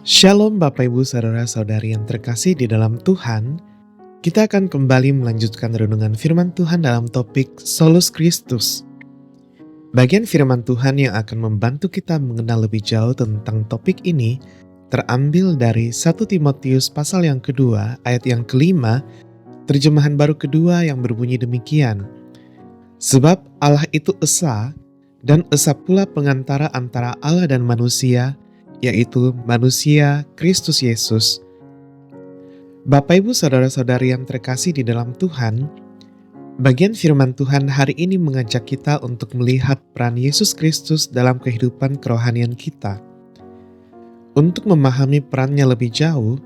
Shalom Bapak Ibu Saudara-saudari yang terkasih di dalam Tuhan. Kita akan kembali melanjutkan renungan firman Tuhan dalam topik Solus Christus. Bagian firman Tuhan yang akan membantu kita mengenal lebih jauh tentang topik ini terambil dari 1 Timotius pasal yang kedua ayat yang kelima, terjemahan baru kedua yang berbunyi demikian. Sebab Allah itu esa, dan esa pula pengantara antara Allah dan manusia, yaitu manusia Kristus Yesus. Bapak Ibu Saudara-saudari yang terkasih di dalam Tuhan, bagian firman Tuhan hari ini mengajak kita untuk melihat peran Yesus Kristus dalam kehidupan kerohanian kita. Untuk memahami perannya lebih jauh,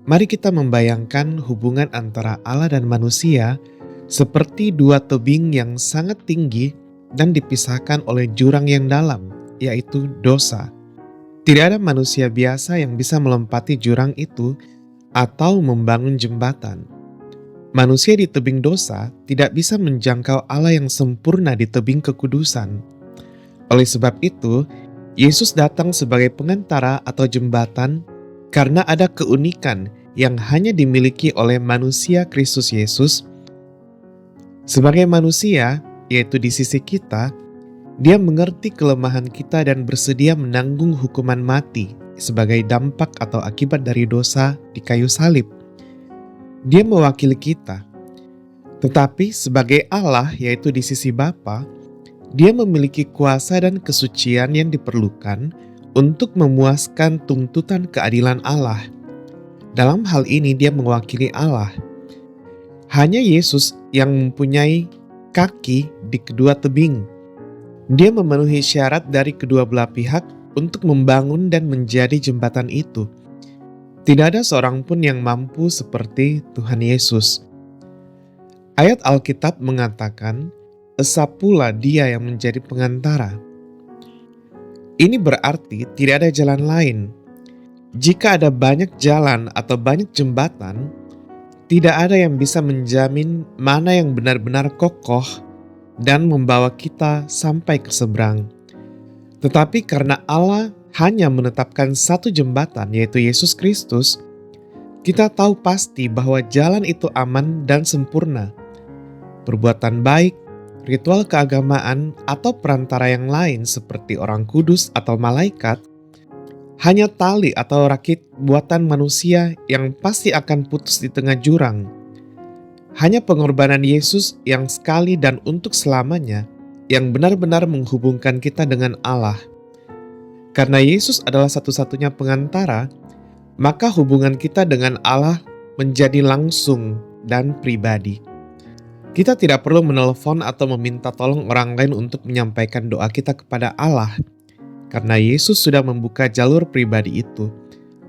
mari kita membayangkan hubungan antara Allah dan manusia seperti dua tebing yang sangat tinggi dan dipisahkan oleh jurang yang dalam, yaitu dosa. Tidak ada manusia biasa yang bisa melempati jurang itu atau membangun jembatan. Manusia di tebing dosa tidak bisa menjangkau Allah yang sempurna di tebing kekudusan. Oleh sebab itu, Yesus datang sebagai pengantara atau jembatan karena ada keunikan yang hanya dimiliki oleh manusia Kristus Yesus. Sebagai manusia, yaitu di sisi kita, Dia mengerti kelemahan kita dan bersedia menanggung hukuman mati sebagai dampak atau akibat dari dosa di kayu salib. Dia mewakili kita. Tetapi sebagai Allah, yaitu di sisi Bapa, Dia memiliki kuasa dan kesucian yang diperlukan untuk memuaskan tuntutan keadilan Allah. Dalam hal ini Dia mewakili Allah. Hanya Yesus yang mempunyai kaki di kedua tebing. Dia memenuhi syarat dari kedua belah pihak untuk membangun dan menjadi jembatan itu. Tidak ada seorang pun yang mampu seperti Tuhan Yesus. Ayat Alkitab mengatakan, esa pula Dia yang menjadi pengantara. Ini berarti tidak ada jalan lain. Jika ada banyak jalan atau banyak jembatan, tidak ada yang bisa menjamin mana yang benar-benar kokoh dan membawa kita sampai ke seberang. Tetapi karena Allah hanya menetapkan satu jembatan, yaitu Yesus Kristus, kita tahu pasti bahwa jalan itu aman dan sempurna. Perbuatan baik, ritual keagamaan, atau perantara yang lain seperti orang kudus atau malaikat, hanya tali atau rakit buatan manusia yang pasti akan putus di tengah jurang. Hanya pengorbanan Yesus yang sekali dan untuk selamanya yang benar-benar menghubungkan kita dengan Allah. Karena Yesus adalah satu-satunya pengantara, maka hubungan kita dengan Allah menjadi langsung dan pribadi. Kita tidak perlu menelpon atau meminta tolong orang lain untuk menyampaikan doa kita kepada Allah, karena Yesus sudah membuka jalur pribadi itu,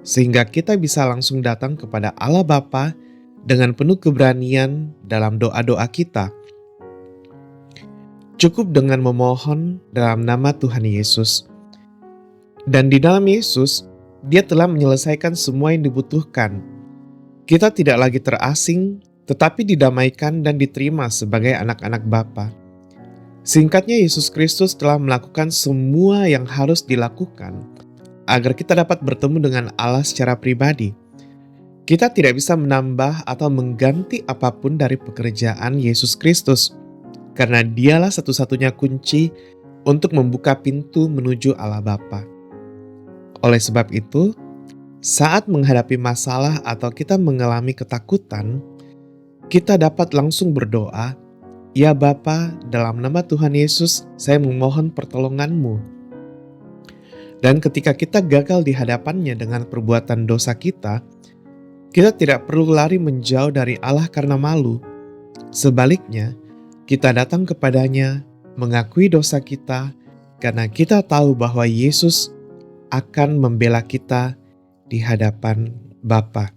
sehingga kita bisa langsung datang kepada Allah Bapa dengan penuh keberanian dalam doa-doa kita. Cukup dengan memohon dalam nama Tuhan Yesus. Dan di dalam Yesus, Dia telah menyelesaikan semua yang dibutuhkan. Kita tidak lagi terasing, tetapi didamaikan dan diterima sebagai anak-anak Bapa. Singkatnya, Yesus Kristus telah melakukan semua yang harus dilakukan agar kita dapat bertemu dengan Allah secara pribadi. Kita tidak bisa menambah atau mengganti apapun dari pekerjaan Yesus Kristus, karena Dialah satu-satunya kunci untuk membuka pintu menuju Allah Bapa. Oleh sebab itu, saat menghadapi masalah atau kita mengalami ketakutan, kita dapat langsung berdoa, "Ya Bapa, dalam nama Tuhan Yesus, saya memohon pertolongan-Mu." Dan ketika kita gagal di hadapannya dengan perbuatan dosa kita tidak perlu lari menjauh dari Allah karena malu. Sebaliknya, kita datang kepadanya, mengakui dosa kita, karena kita tahu bahwa Yesus akan membela kita di hadapan Bapa.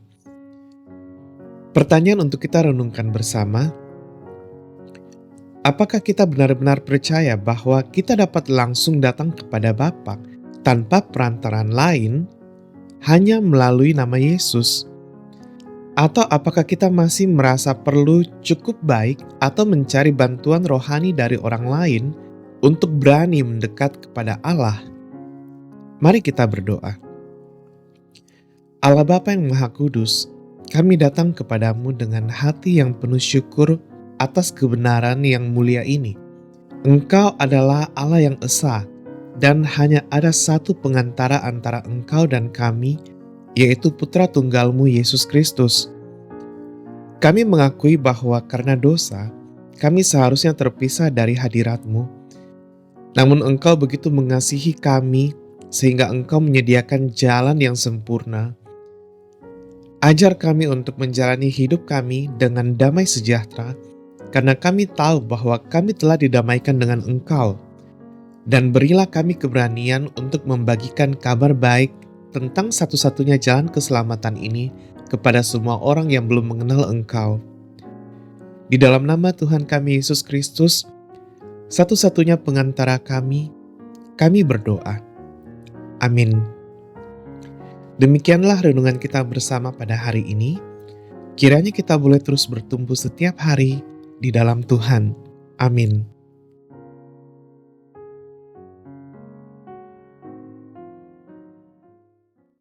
Pertanyaan untuk kita renungkan bersama, apakah kita benar-benar percaya bahwa kita dapat langsung datang kepada Bapa tanpa perantaraan lain, hanya melalui nama Yesus? Atau apakah kita masih merasa perlu cukup baik atau mencari bantuan rohani dari orang lain untuk berani mendekat kepada Allah? Mari kita berdoa. Allah Bapa yang Maha Kudus, kami datang kepadamu dengan hati yang penuh syukur atas kebenaran yang mulia ini. Engkau adalah Allah yang esa, dan hanya ada satu pengantara antara Engkau dan kami, yaitu Putra Tunggalmu Yesus Kristus. Kami mengakui bahwa karena dosa, kami seharusnya terpisah dari hadirat-Mu. Namun Engkau begitu mengasihi kami, sehingga Engkau menyediakan jalan yang sempurna. Ajar kami untuk menjalani hidup kami dengan damai sejahtera, karena kami tahu bahwa kami telah didamaikan dengan Engkau. Dan berilah kami keberanian untuk membagikan kabar baik tentang satu-satunya jalan keselamatan ini kepada semua orang yang belum mengenal Engkau. Di dalam nama Tuhan kami Yesus Kristus, satu-satunya pengantara kami berdoa. Amin. Demikianlah renungan kita bersama pada hari ini. Kiranya kita boleh terus bertumbuh setiap hari di dalam Tuhan. Amin.